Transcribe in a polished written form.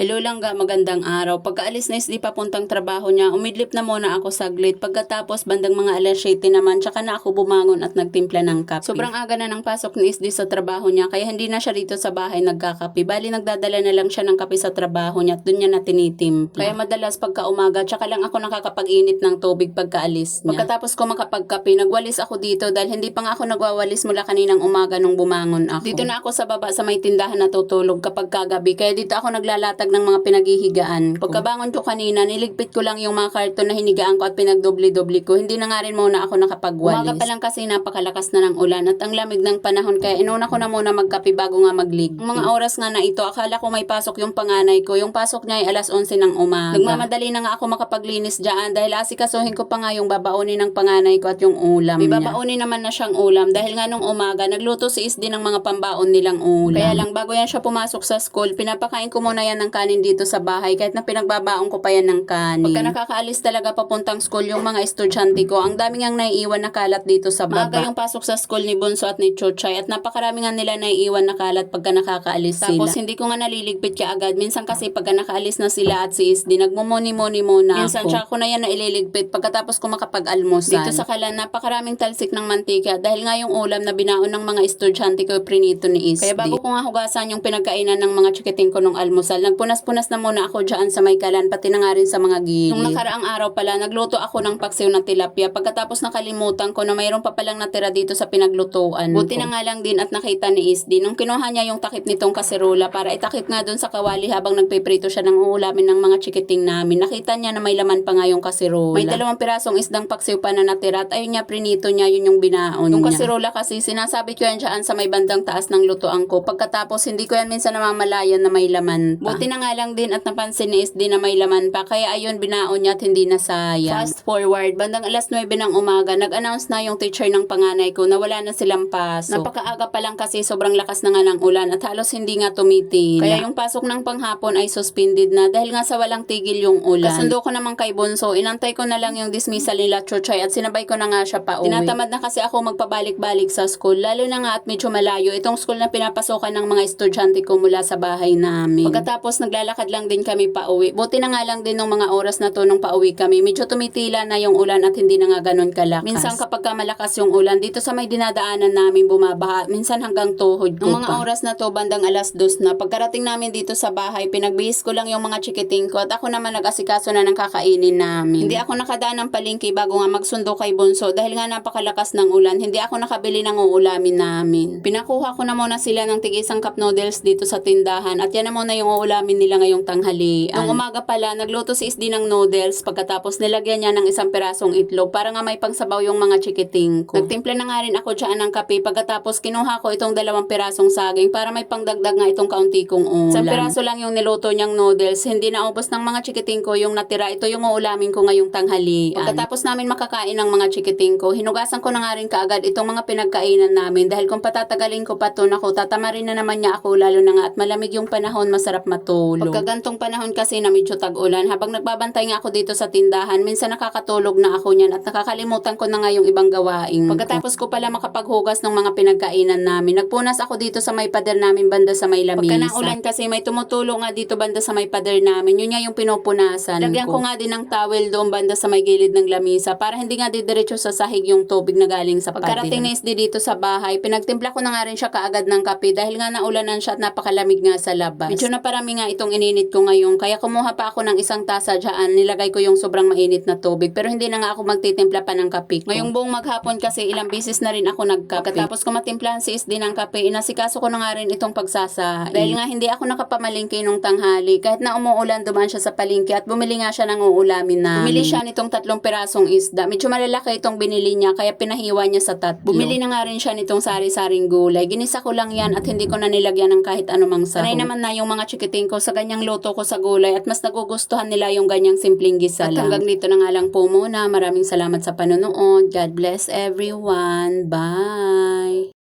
Hello langga, magandang araw. Pagkaalis na isdi papuntang trabaho niya, umidlip na muna ako saglit. Pagkatapos bandang mga alas 7 naman, tsaka na ako bumangon at nagtimpla ng kape. Sobrang aga na ng pasok ni isdi sa trabaho niya, kaya hindi na siya dito sa bahay nagkakape. Bali nagdadala na lang siya ng kape sa trabaho niya at dun niya na tinitimpla. Kaya madalas pagka umaga, tsaka lang ako nakakapag-init ng tubig pagkaalis niya. Pagkatapos ko makapagkape, nagwalis ako dito dahil hindi pa nga ako nagwawalis mula kaninang umaga nung bumangon ako. Dito na ako sa baba sa may tindahan natutulog kapag kagabi, kaya dito ako naglalatag ng mga pinaghihigaan ko. Pagkabangon ko kanina, niligpit ko lang yung mga karton na hinigaan ko at pinagdobli-dobli ko. Hindi na nga rin muna ako nakapagwalis. Umaga pa lang kasi napakalakas na ng ulan at ang lamig ng panahon, kaya inuna ko na muna magkape bago nga maglig. Ang mga oras nga na ito, akala ko may pasok yung panganay ko. Yung pasok niya ay alas 11 ng umaga. Nagmamadali na nga ako makapaglinis dyan dahil asikasuhin ko pa nga yung babaunin ng panganay ko at yung ulam niya. May babaunin naman na siyang ulam dahil nga nung umaga, nagluto si Isdi ng mga pambaon nilang ulam. Kaya lang bago yan siya pumasok sa school, pinapakain ko muna yan ng kanin dito sa bahay kahit na pinagbabaon ko pa yan ng kanin. Pagka nakakaalis talaga papuntang school yung mga estudyante ko, ang dami ngang naiiwan na kalat dito sa baba. Maaga yung pasok sa school ni Bunso at ni Chuchay at napakarami nga nila naiiwan na kalat pagka nakakaalis sila. Tapos hindi ko nga naliligpit ka agad. Minsan kasi pagka nakaalis na sila at si Isdi, nagmumuni-muni muna minsan ako. Minsan siya ko na yan na ililigpit pagkatapos ko makapag-almusal. Dito sa kalan, napakaraming talsik ng mantika dahil nga yung ulam na binaon ng mga estudyante ko prinito ni Isdi. Kaya bago ko nga hugasan yung pinagkainan ng mga chikiting ko nung almusal, nagpunas-punas na muna ako dyan sa may kalan, pati na nga rin sa mga gilid. Nung nakaraang araw pala, nagluto ako ng paksiw na tilapia. Pagkatapos nakalimutan ko na mayroon pa palang natira dito sa pinaglutuan. Buti na nga lang din at nakita ni Isdi. Nung kinuha niya yung takip nitong kaserola para itakip nga dun sa kawali habang nagpiprito siya ng uulamin ng mga chikiting namin. Nakita niya na may laman pa nga yung kaserola. May 2 pirasong isdang paksiw pa na natira at ayun niya, prinito niya, yun yung binaon yung niya. Yung kaserola kasi, sinasabit ko yan dyan sa may bandang taas ng lutuan ko. Pagkatapos, hindi ko yan minsan namamalayan na may laman pa. Buti na nga lang din at napansin ni Isdi na may laman pa. Kaya ayun, binaon niya at hindi na sayang. Fast forward, bandang alas 9 ng umaga, nag-announce na yung teacher ng panganay ko na wala na silang pasok. Napakaaga pa lang kasi sobrang lakas na nga ng ulan at halos hindi nga tumitila. Kaya yung pasok ng panghapon ay suspended na dahil nga sa walang tigil yung ulan. Kasundo ko naman kay Bunso, inantay ko na lang yung dismissal nila Chuchay at sinabay ko na nga siya pa uwi. Tinatamad na kasi ako magpabalik-balik sa school, lalo na nga at medyo malayo itong school na pinapasokan ng mga estudyante ko mula sa bahay namin. Pagkatapos naglalakad lang din kami pa uwi. Buti na nga lang din nung mga oras na to nung pauwi kami, medyo tumitila na yung ulan at hindi na nga ganun kalakas. Minsan kapag malakas yung ulan, dito sa may dinadaanan namin bumabaha, minsan hanggang tuhod ko nung mga oras na to, bandang alas 2 na. Pagkarating namin dito sa bahay, pinagbihis ko lang yung mga chikiting ko at ako naman nag-asikaso na ng kakainin namin. Hindi ako nakadaan ng palengke bago nga magsundo kay Bunso dahil nga napakalakas ng ulan. Hindi ako nakabili ng uulamin namin. Pinakuha ko na muna sila ng tig-isang cup noodles dito sa tindahan at yan na muna yung uulamin nila ngayong tanghalian. Nung umaga pala, nagluto si Isdi ng noodles pagkatapos nilagyan niya ng 1 pirasong itlog para nga may pangsabaw yung mga chikiting ko. Nagtimpla na nga rin ako dyan ng kape pagkatapos kinuha ko itong 2 pirasong saging para may pangdagdag nga itong kaunti kong ulam. 1 piraso lang yung niluto niyang noodles, hindi naubos ng mga chikiting ko yung natira. Ito yung uulamin ko ngayong tanghalian. Pagkatapos namin makakain ng mga chikiting ko, hinugasan ko na nga rin kaagad itong mga pinagkainan namin dahil kung patatagalin ko pa to, naku, tatamarin na naman niya ako lalo na nga at malamig yung panahon, masarap matulog. Pagkagantong panahon kasi na medyo tag-ulan, habang nagbabantay nga ako dito sa tindahan, minsan nakakatulog na ako niyan at nakakalimutan ko na nga yung ibang gawain. Pagkatapos ko pala makapaghugas ng mga pinagkainan namin, nagpunas ako dito sa may pader namin banda sa may lamisa. Pagka naulan kasi may tumutulong nga dito banda sa may pader namin, yun nga yung pinupunasan. Lagyan ko nga din ng towel doon banda sa may gilid ng lamisa para hindi nga didiretso sa sahig yung tubig na galing sa pader. Pagkarating ni Isdi dito sa bahay, pinagtimpla ko na nga rin siya kaagad ng kape dahil nga naulanan siya at napakalamig nga sa labas. Medyo na parami nga itong ininit ko ngayon, kaya kumuha pa ako ng 1 tasa dyan, nilagay ko yung sobrang mainit na tubig pero hindi na nga ako magtitimpla pa ng kape ko. Ngayong buong maghapon kasi ilang beses na rin ako nagkape. Pagkatapos ko matimplahan si Isdi ng kape, inasikaso ko na nga rin itong pagsasaing. Dahil nga hindi ako nakapamalingki nung tanghali, kahit na umuulan dumaan siya sa palengke at bumili nga siya ng uulamin namin. Bumili siya nitong 3 pirasong isda. Medyo malalaki itong binili niya kaya pinahiwa niya sa 3. Bumili na nga rin siya nitong sari-saring gulay. Ginisa ko lang yan at hindi ko na nilagyan ng kahit anumang sahog. Sanay naman na yung mga chikiting ko sa ganyang luto ko sa gulay at mas nagugustuhan nila yung ganyang simpleng gisa lang. At hanggang dito na nga lang po muna. Maraming salamat sa panonood. God bless everyone. Bye!